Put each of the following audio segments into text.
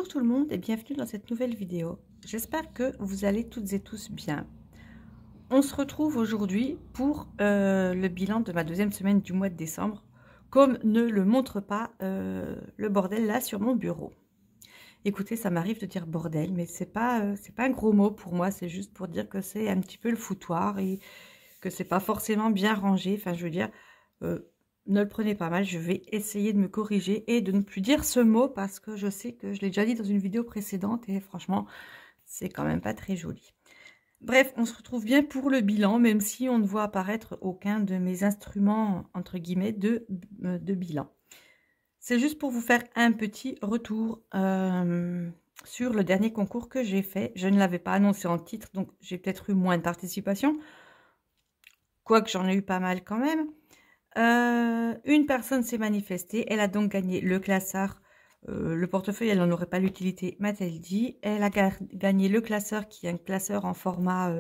Bonjour tout le monde et bienvenue dans cette nouvelle vidéo. J'espère que vous allez toutes et tous bien. On se retrouve aujourd'hui pour le bilan de ma deuxième semaine du mois de décembre, comme ne le montre pas le bordel là sur mon bureau. Écoutez, ça m'arrive de dire bordel, mais c'est pas un gros mot pour moi, c'est juste pour dire que c'est un petit peu le foutoir et que c'est pas forcément bien rangé. Enfin, je veux dire, ne le prenez pas mal, je vais essayer de me corriger et de ne plus dire ce mot parce que je sais que je l'ai déjà dit dans une vidéo précédente et franchement, c'est quand même pas très joli. Bref, on se retrouve bien pour le bilan, même si on ne voit apparaître aucun de mes instruments, entre guillemets, de bilan. C'est juste pour vous faire un petit retour sur le dernier concours que j'ai fait. Je ne l'avais pas annoncé en titre, donc j'ai peut-être eu moins de participation. Quoique j'en ai eu pas mal quand même. Une personne s'est manifestée, elle a donc gagné le classeur, le portefeuille elle n'en aurait pas l'utilité, m'a-t-elle dit. Elle a gagné le classeur qui est un classeur en format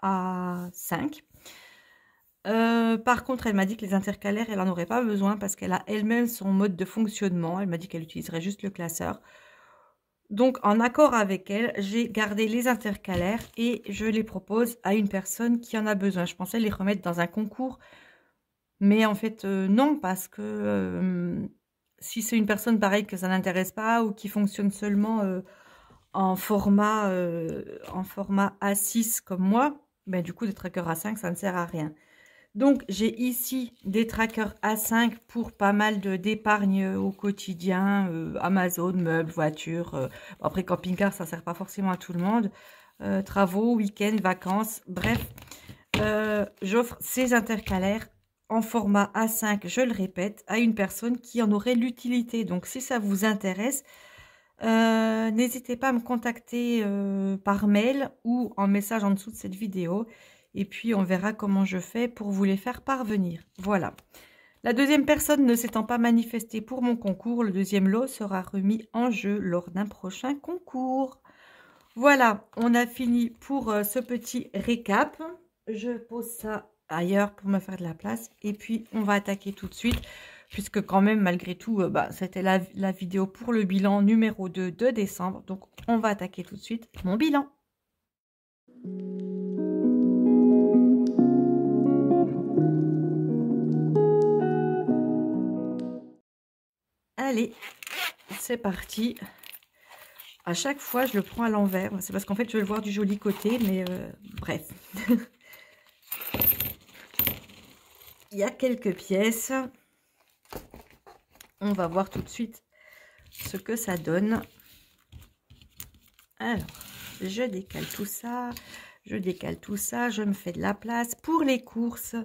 A5. Par contre elle m'a dit que les intercalaires elle n'en aurait pas besoin parce qu'elle a elle-même son mode de fonctionnement, elle m'a dit qu'elle utiliserait juste le classeur. Donc en accord avec elle, j'ai gardé les intercalaires et je les propose à une personne qui en a besoin. Je pensais les remettre dans un concours. Mais en fait, non, parce que si c'est une personne pareille que ça n'intéresse pas ou qui fonctionne seulement en format A6 comme moi, ben, du coup, des trackers A5, ça ne sert à rien. Donc, j'ai ici des trackers A5 pour pas mal d'épargne au quotidien, Amazon, meubles, voitures. Après, camping-car, ça ne sert pas forcément à tout le monde. Travaux, week-ends, vacances, bref. J'offre ces intercalaires en format A5, je le répète, à une personne qui en aurait l'utilité. Donc, si ça vous intéresse, n'hésitez pas à me contacter par mail ou en message en dessous de cette vidéo. Et puis, on verra comment je fais pour vous les faire parvenir. Voilà. La deuxième personne ne s'étant pas manifestée pour mon concours, le deuxième lot sera remis en jeu lors d'un prochain concours. Voilà, on a fini pour ce petit récap. Je pose ça ailleurs pour me faire de la place. Et puis, on va attaquer tout de suite. Puisque quand même, malgré tout, c'était la vidéo pour le bilan numéro 2 de décembre. Donc, on va attaquer tout de suite mon bilan. Allez, c'est parti. À chaque fois, je le prends à l'envers. C'est parce qu'en fait, je veux le voir du joli côté. Mais bref. Il y a quelques pièces. On va voir tout de suite ce que ça donne. Alors, je décale tout ça. Je me fais de la place. Pour les courses,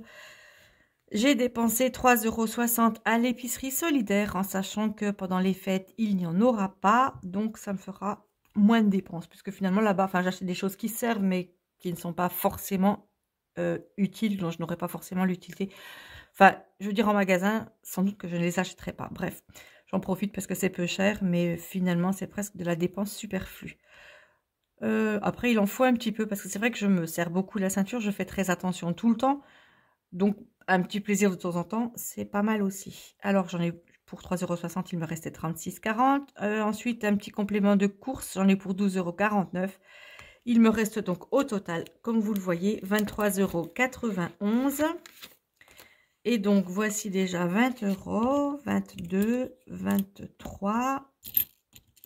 j'ai dépensé 3,60 € à l'épicerie solidaire en sachant que pendant les fêtes, il n'y en aura pas. Donc, ça me fera moins de dépenses. Puisque finalement, là-bas, enfin, j'achète des choses qui servent mais qui ne sont pas forcément utiles, dont je n'aurai pas forcément l'utilité. Enfin, je veux dire en magasin, sans doute que je ne les achèterai pas. Bref, j'en profite parce que c'est peu cher, mais finalement, c'est presque de la dépense superflue. Après, il en faut un petit peu parce que c'est vrai que je me serre beaucoup la ceinture, je fais très attention tout le temps. Donc, un petit plaisir de temps en temps, c'est pas mal aussi. Alors, j'en ai pour 3,60 €, il me restait 36,40 €. Ensuite, un petit complément de course, j'en ai pour 12,49 €. Il me reste donc au total, comme vous le voyez, 23,91 €. Et donc, voici déjà 20 €, 22, 23,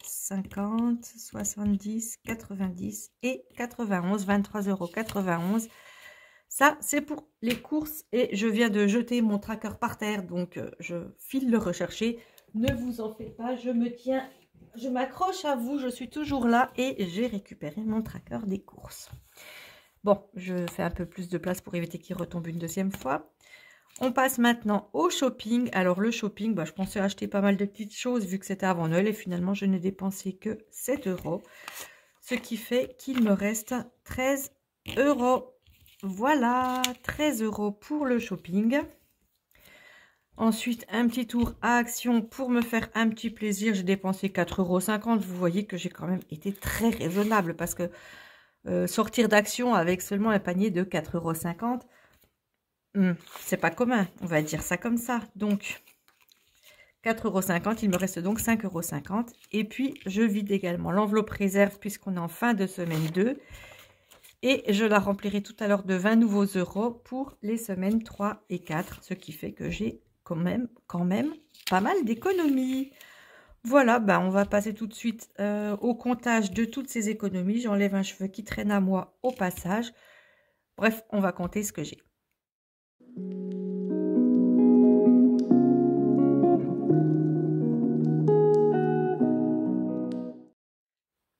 50, 70, 90 et 91, 23,91 €. Ça, c'est pour les courses et je viens de jeter mon tracker par terre, donc je file le rechercher. Ne vous en faites pas, je m'accroche à vous, je suis toujours là et j'ai récupéré mon tracker des courses. Bon, je fais un peu plus de place pour éviter qu'il retombe une deuxième fois. On passe maintenant au shopping. Alors le shopping, je pensais acheter pas mal de petites choses vu que c'était avant Noël et finalement je n'ai dépensé que 7 €. Ce qui fait qu'il me reste 13 €. Voilà, 13 € pour le shopping. Ensuite, un petit tour à Action pour me faire un petit plaisir. J'ai dépensé 4,50 €. Vous voyez que j'ai quand même été très raisonnable parce que sortir d'Action avec seulement un panier de 4,50 €, c'est pas commun, on va dire ça comme ça. Donc, 4,50 €. Il me reste donc 5,50 €. Et puis, je vide également l'enveloppe réserve puisqu'on est en fin de semaine 2. Et je la remplirai tout à l'heure de 20 nouveaux euros pour les semaines 3 et 4. Ce qui fait que j'ai quand même pas mal d'économies. Voilà, ben on va passer tout de suite au comptage de toutes ces économies. J'enlève un cheveu qui traîne à moi au passage. Bref, on va compter ce que j'ai.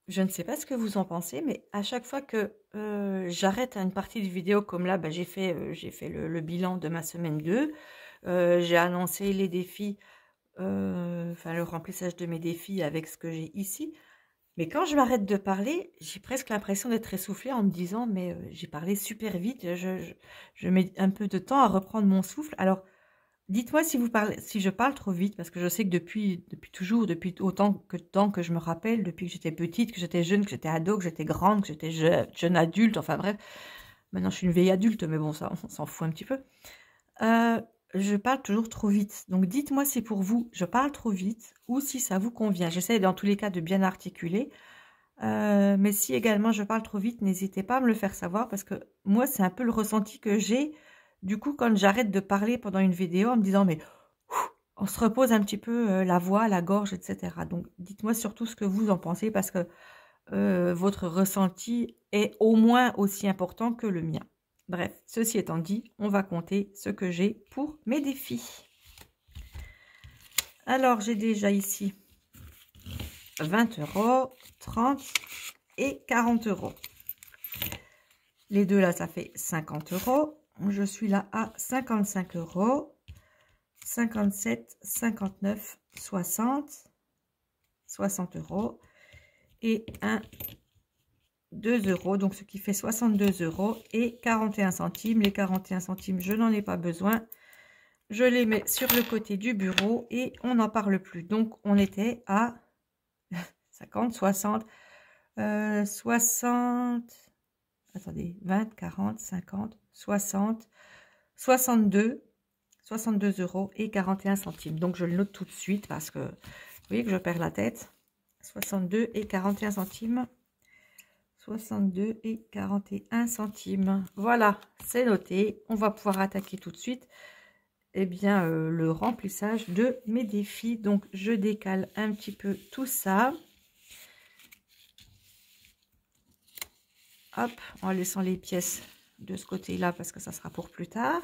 Je ne sais pas ce que vous en pensez, mais à chaque fois que j'arrête une partie de vidéo, comme là, ben, j'ai fait le bilan de ma semaine 2. J'ai annoncé les défis, enfin le remplissage de mes défis avec ce que j'ai ici. Mais quand je m'arrête de parler, j'ai presque l'impression d'être essoufflée en me disant, mais j'ai parlé super vite, je mets un peu de temps à reprendre mon souffle. Alors, dites-moi si je parle trop vite, parce que je sais que depuis toujours, depuis autant de temps que je me rappelle, depuis que j'étais petite, que j'étais jeune, que j'étais ado, que j'étais grande, que j'étais jeune adulte, enfin bref. Maintenant, je suis une vieille adulte, mais bon, ça, on s'en fout un petit peu. Je parle toujours trop vite. Donc, dites-moi si pour vous, je parle trop vite ou si ça vous convient. J'essaie dans tous les cas de bien articuler. Mais si également je parle trop vite, n'hésitez pas à me le faire savoir parce que moi, c'est un peu le ressenti que j'ai. Du coup, quand j'arrête de parler pendant une vidéo en me disant, mais on se repose un petit peu la voix, la gorge, etc. Donc, dites-moi surtout ce que vous en pensez parce que votre ressenti est au moins aussi important que le mien. Bref, ceci étant dit, on va compter ce que j'ai pour mes défis. Alors, j'ai déjà ici 20 €, 30 et 40 €. Les deux là, ça fait 50 €. Je suis là à 55 €, 57, 59, 60, 60 € et 2 €, donc ce qui fait 62 € et 41 centimes. Les 41 centimes, je n'en ai pas besoin. Je les mets sur le côté du bureau et on n'en parle plus. Donc, on était à 50, 60, 60, attendez, 20, 40, 50, 60, 62 € et 41 centimes. Donc, je le note tout de suite parce que vous voyez que je perds la tête. 62 et 41 centimes. 62 et 41 centimes. Voilà, c'est noté. On va pouvoir attaquer tout de suite le remplissage de mes défis. Donc, je décale un petit peu tout ça. Hop, en laissant les pièces de ce côté-là parce que ça sera pour plus tard.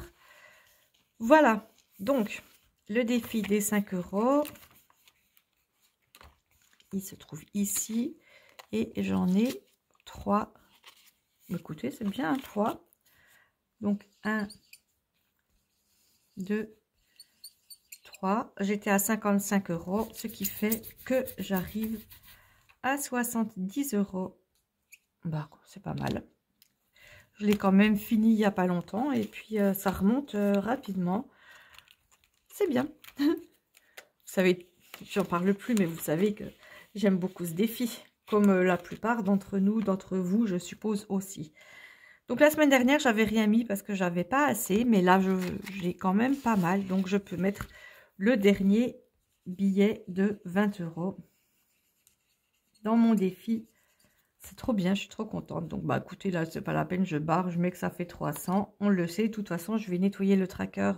Voilà, donc, le défi des 5 €. Il se trouve ici. Et j'en ai 3. Écoutez, c'est bien, 3. Donc, 1, 2, 3. J'étais à 55 €, ce qui fait que j'arrive à 70 €. Bah, c'est pas mal. Je l'ai quand même fini il n'y a pas longtemps et puis ça remonte rapidement. C'est bien. Vous savez, j'en parle plus, mais vous savez que j'aime beaucoup ce défi, comme la plupart d'entre nous, d'entre vous, je suppose aussi. Donc la semaine dernière, j'avais rien mis parce que j'avais pas assez, mais là, j'ai quand même pas mal. Donc je peux mettre le dernier billet de 20 € dans mon défi. C'est trop bien, je suis trop contente. Donc, bah écoutez, là, c'est pas la peine, je barre, je mets que ça fait 300. On le sait, de toute façon, je vais nettoyer le tracker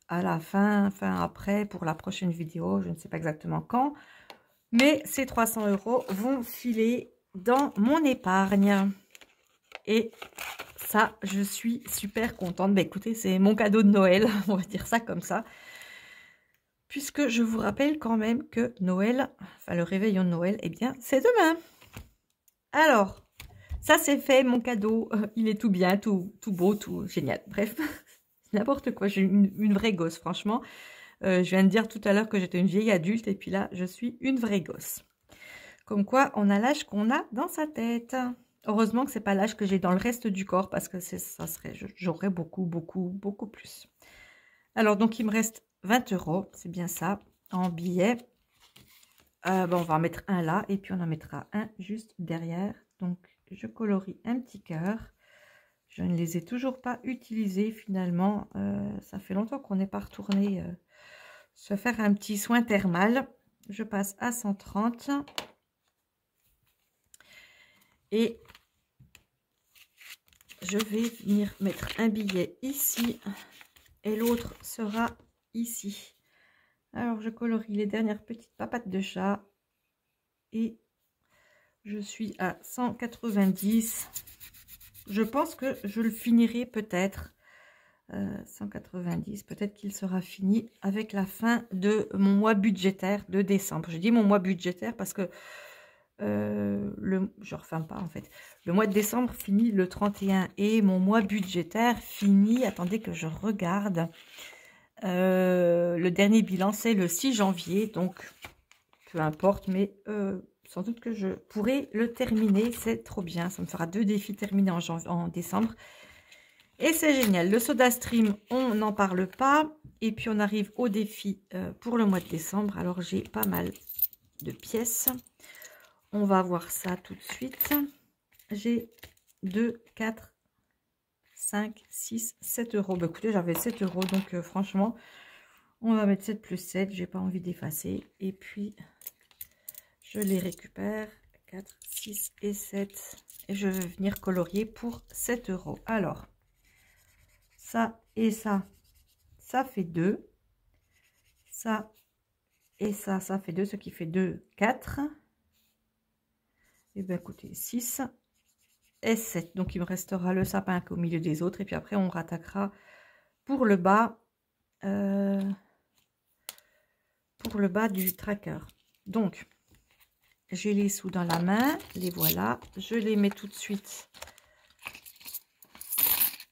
à la fin après, pour la prochaine vidéo. Je ne sais pas exactement quand. Mais ces 300 € vont filer dans mon épargne. Et ça, je suis super contente. Bah écoutez, c'est mon cadeau de Noël, on va dire ça comme ça. Puisque je vous rappelle quand même que Noël, enfin le réveillon de Noël, eh bien, c'est demain. Alors, ça c'est fait, mon cadeau, il est tout bien, tout beau, tout génial. Bref, n'importe quoi, je suis une vraie gosse, franchement. Je viens de dire tout à l'heure que j'étais une vieille adulte, et puis là, je suis une vraie gosse. Comme quoi, on a l'âge qu'on a dans sa tête. Heureusement que c'est pas l'âge que j'ai dans le reste du corps, parce que j'aurais beaucoup plus. Alors, donc, il me reste 20 €, c'est bien ça, en billets. Bon, on va en mettre un là, et puis on en mettra un juste derrière. Donc, je colorie un petit cœur. Je ne les ai toujours pas utilisés finalement. Ça fait longtemps qu'on n'est pas retourné se faire un petit soin thermal. Je passe à 130. Et je vais venir mettre un billet ici et l'autre sera ici. Alors je colorie les dernières petites papates de chat et je suis à 190. Je pense que je le finirai peut-être 190. Peut-être qu'il sera fini avec la fin de mon mois budgétaire de décembre. Je dis mon mois budgétaire parce que je refais pas en fait. Le mois de décembre finit le 31 et mon mois budgétaire finit, attendez que je regarde, le dernier bilan c'est le 6 janvier, donc peu importe, mais sans doute que je pourrai le terminer, c'est trop bien, ça me fera 2 défis terminés en décembre et c'est génial. Le SodaStream, on n'en parle pas, et puis on arrive au défi pour le mois de décembre. Alors j'ai pas mal de pièces. On va voir ça tout de suite. J'ai 2, 4, 5, 6, 7 euros. Bah, écoutez, j'avais 7 euros. Donc, franchement, on va mettre 7 plus 7. J'ai pas envie d'effacer. Et puis, je les récupère. 4, 6 et 7. Et je vais venir colorier pour 7 euros. Alors, ça et ça, ça fait 2. Ça et ça fait 2. Ce qui fait 2, 4. Et bien écoutez, 6 et 7. Donc il me restera le sapin au milieu des autres. Et puis après on rattaquera pour le bas du tracker. Donc j'ai les sous dans la main, les voilà. Je les mets tout de suite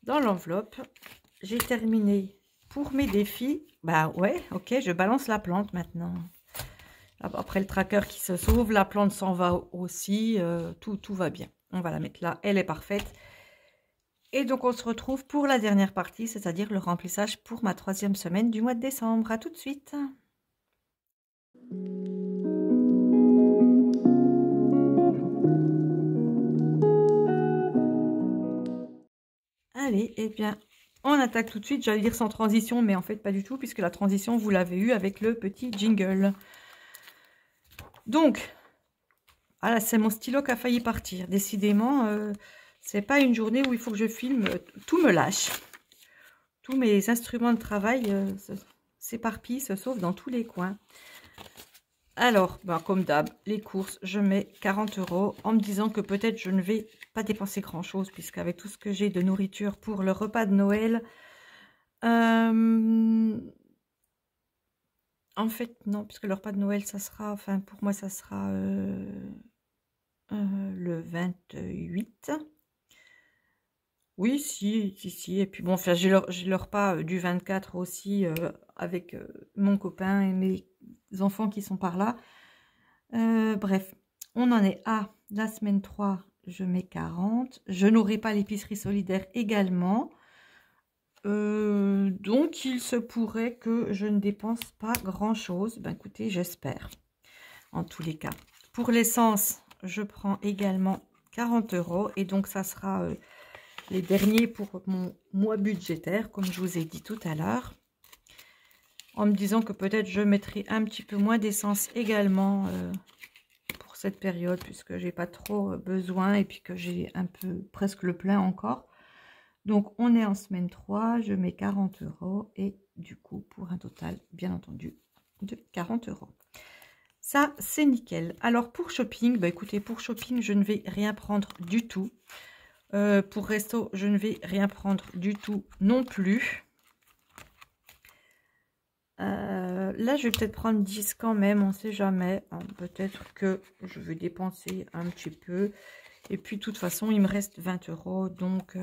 dans l'enveloppe. J'ai terminé pour mes défis. Bah ouais, ok, je balance la plante maintenant. Après le tracker qui se sauve, la plante s'en va aussi, tout va bien. On va la mettre là, elle est parfaite. Et donc on se retrouve pour la dernière partie, c'est-à-dire le remplissage pour ma 3e semaine du mois de décembre. À tout de suite. Allez, eh bien, on attaque tout de suite. J'allais dire sans transition, mais en fait pas du tout, puisque la transition, vous l'avez eu avec le petit jingle. Donc, voilà, c'est mon stylo qui a failli partir. Décidément, c'est pas une journée où il faut que je filme. Tout me lâche. Tous mes instruments de travail s'éparpillent, se sauvent dans tous les coins. Alors, ben, comme d'hab, les courses, je mets 40 euros en me disant que peut-être je ne vais pas dépenser grand-chose, puisqu'avec tout ce que j'ai de nourriture pour le repas de Noël, en fait, non, puisque le repas de Noël, ça sera, enfin, pour moi, ça sera le 28. Oui, si. Et puis bon, enfin, j'ai le repas du 24 aussi avec mon copain et mes enfants qui sont par là. Bref, on en est à la semaine 3, je mets 40. Je n'aurai pas l'épicerie solidaire également. Donc, il se pourrait que je ne dépense pas grand-chose. Ben, écoutez, j'espère. En tous les cas. Pour l'essence, je prends également 40 euros. Et donc, ça sera les derniers pour mon mois budgétaire, comme je vous ai dit tout à l'heure. En me disant que peut-être je mettrai un petit peu moins d'essence également pour cette période, puisque j'ai pas trop besoin et puis que j'ai un peu presque le plein encore. Donc, on est en semaine 3, je mets 40 euros et du coup, pour un total, bien entendu, de 40 euros. Ça, c'est nickel. Alors, pour shopping, bah écoutez, pour shopping, je ne vais rien prendre du tout. Pour resto, je ne vais rien prendre du tout non plus. Là, je vais peut-être prendre 10 quand même, on ne sait jamais. Peut-être que je vais dépenser un petit peu. Et puis, de toute façon, il me reste 20 euros. Donc,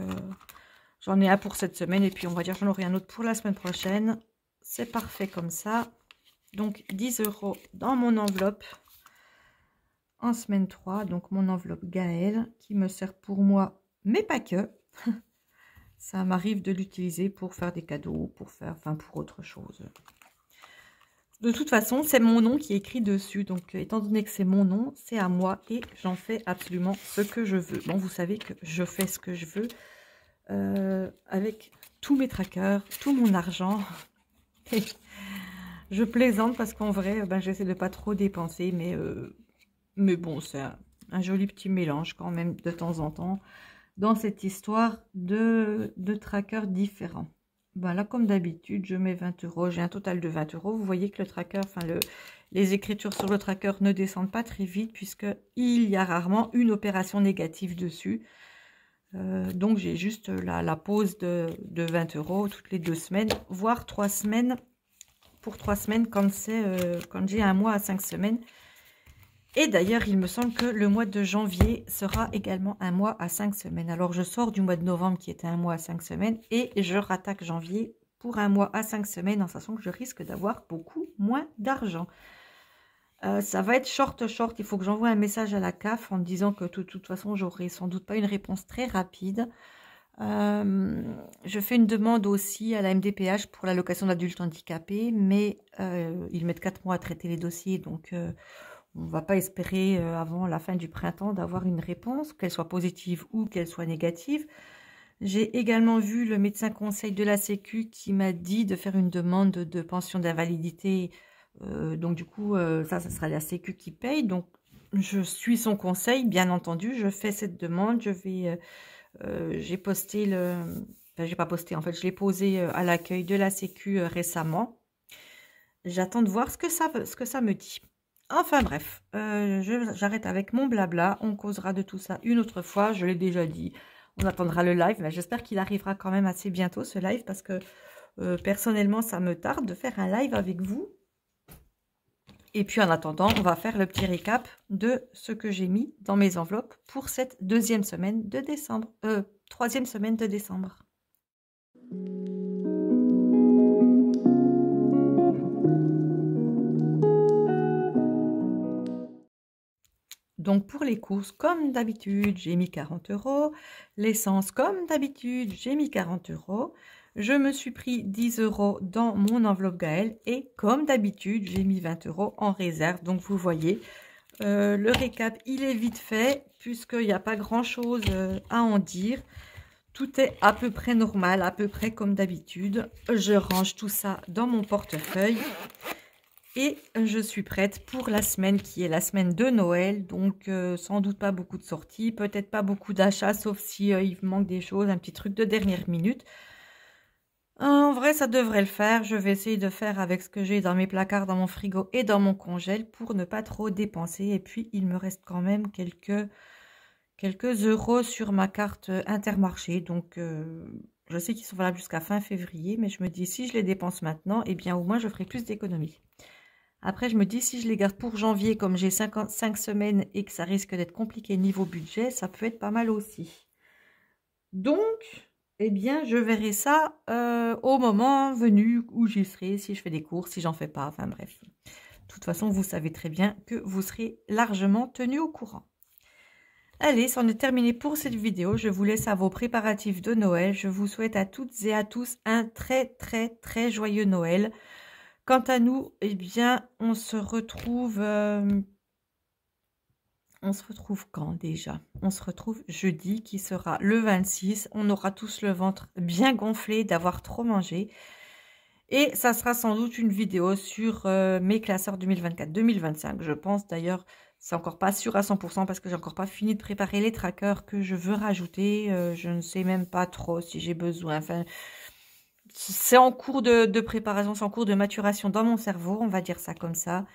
j'en ai un pour cette semaine. Et puis, on va dire j'en aurai un autre pour la semaine prochaine. C'est parfait comme ça. Donc, 10 euros dans mon enveloppe en semaine 3. Donc, mon enveloppe Gaël qui me sert pour moi, mais pas que. Ça m'arrive de l'utiliser pour faire des cadeaux, pour faire, enfin, pour autre chose. De toute façon, c'est mon nom qui est écrit dessus. Donc, étant donné que c'est mon nom, c'est à moi et j'en fais absolument ce que je veux. Bon, vous savez que je fais ce que je veux avec tous mes trackers, tout mon argent. Je plaisante parce qu'en vrai, ben, j'essaie de pas trop dépenser, mais bon, c'est un joli petit mélange quand même de temps en temps dans cette histoire de trackers différents. Voilà, comme d'habitude, je mets 20 €. J'ai un total de 20 €. Vous voyez que le tracker, enfin les écritures sur le tracker ne descendent pas très vite puisqu'il y a rarement une opération négative dessus. Donc j'ai juste la pause de 20 € toutes les 2 semaines, voire 3 semaines, pour 3 semaines quand j'ai un mois à 5 semaines. Et d'ailleurs, il me semble que le mois de janvier sera également un mois à 5 semaines. Alors, je sors du mois de novembre qui était un mois à 5 semaines et je rattaque janvier pour un mois à 5 semaines en sachant que je risque d'avoir beaucoup moins d'argent. Ça va être short. Il faut que j'envoie un message à la CAF en disant que de toute façon, j'aurai sans doute pas une réponse très rapide. Je fais une demande aussi à la MDPH pour l'allocation d'adulte handicapé, mais ils mettent 4 mois à traiter les dossiers, donc on ne va pas espérer avant la fin du printemps d'avoir une réponse, qu'elle soit positive ou qu'elle soit négative. J'ai également vu le médecin conseil de la Sécu qui m'a dit de faire une demande de pension d'invalidité. Donc du coup, ça sera la Sécu qui paye. Donc je suis son conseil, bien entendu. Je fais cette demande. J'ai posté Enfin, j'ai pas posté, en fait, je l'ai posé à l'accueil de la Sécu récemment. J'attends de voir ce que ça me dit. Enfin bref, j'arrête avec mon blabla, on causera de tout ça une autre fois, je l'ai déjà dit, on attendra le live, mais j'espère qu'il arrivera quand même assez bientôt ce live parce que personnellement ça me tarde de faire un live avec vous. Et puis en attendant, on va faire le petit récap de ce que j'ai mis dans mes enveloppes pour cette deuxième semaine de décembre, troisième semaine de décembre. Donc pour les courses, comme d'habitude, j'ai mis 40 €. L'essence, comme d'habitude, j'ai mis 40 €. Je me suis pris 10 € dans mon enveloppe Gaël et comme d'habitude, j'ai mis 20 € en réserve. Donc vous voyez, le récap, il est vite fait puisqu'il n'y a pas grand-chose à en dire. Tout est à peu près normal, à peu près comme d'habitude. Je range tout ça dans mon portefeuille. Et je suis prête pour la semaine qui est la semaine de Noël, donc sans doute pas beaucoup de sorties, peut-être pas beaucoup d'achats, sauf si il manque des choses, un petit truc de dernière minute. En vrai, ça devrait le faire. Je vais essayer de faire avec ce que j'ai dans mes placards, dans mon frigo et dans mon congèle pour ne pas trop dépenser. Et puis, il me reste quand même quelques euros sur ma carte Intermarché, donc je sais qu'ils sont valables jusqu'à fin février, mais je me dis si je les dépense maintenant, eh bien au moins je ferai plus d'économies. Après, je me dis, si je les garde pour janvier, comme j'ai 5 semaines et que ça risque d'être compliqué niveau budget, ça peut être pas mal aussi. Donc, eh bien, je verrai ça au moment venu où j'y serai, si je fais des courses, si j'en fais pas, enfin bref. De toute façon, vous savez très bien que vous serez largement tenu au courant. Allez, c'en est terminé pour cette vidéo. Je vous laisse à vos préparatifs de Noël. Je vous souhaite à toutes et à tous un très, très, très joyeux Noël. Quant à nous, eh bien, on se retrouve quand déjà? On se retrouve jeudi qui sera le 26. On aura tous le ventre bien gonflé d'avoir trop mangé. Et ça sera sans doute une vidéo sur mes classeurs 2024-2025. Je pense d'ailleurs, c'est encore pas sûr à 100% parce que j'ai encore pas fini de préparer les trackers que je veux rajouter. Je ne sais même pas trop si j'ai besoin. Enfin, c'est en cours de préparation, c'est en cours de maturation dans mon cerveau, on va dire ça comme ça.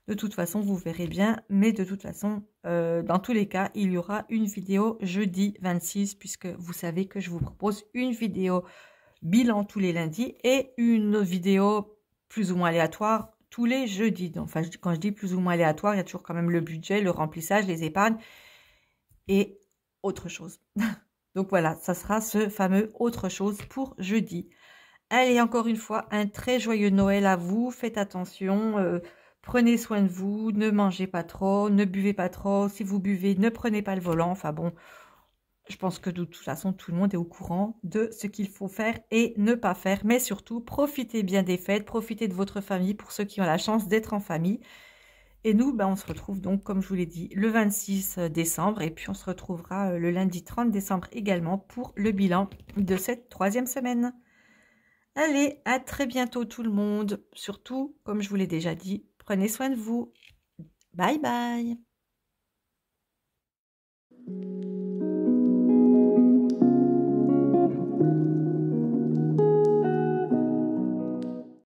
De toute façon, vous verrez bien, mais de toute façon, dans tous les cas, il y aura une vidéo jeudi 26, puisque vous savez que je vous propose une vidéo bilan tous les lundis et une vidéo plus ou moins aléatoire tous les jeudis. Donc, enfin, quand je dis plus ou moins aléatoire, il y a toujours quand même le budget, le remplissage, les épargnes et autre chose. Donc voilà, ça sera ce fameux autre chose pour jeudi. Allez, encore une fois, un très joyeux Noël à vous. Faites attention, prenez soin de vous, ne mangez pas trop, ne buvez pas trop. Si vous buvez, ne prenez pas le volant. Enfin bon, je pense que de toute façon, tout le monde est au courant de ce qu'il faut faire et ne pas faire. Mais surtout, profitez bien des fêtes, profitez de votre famille pour ceux qui ont la chance d'être en famille. Et nous, ben, on se retrouve donc, comme je vous l'ai dit, le 26 décembre. Et puis, on se retrouvera le lundi 30 décembre également pour le bilan de cette troisième semaine. Allez, à très bientôt tout le monde. Surtout, comme je vous l'ai déjà dit, prenez soin de vous. Bye bye.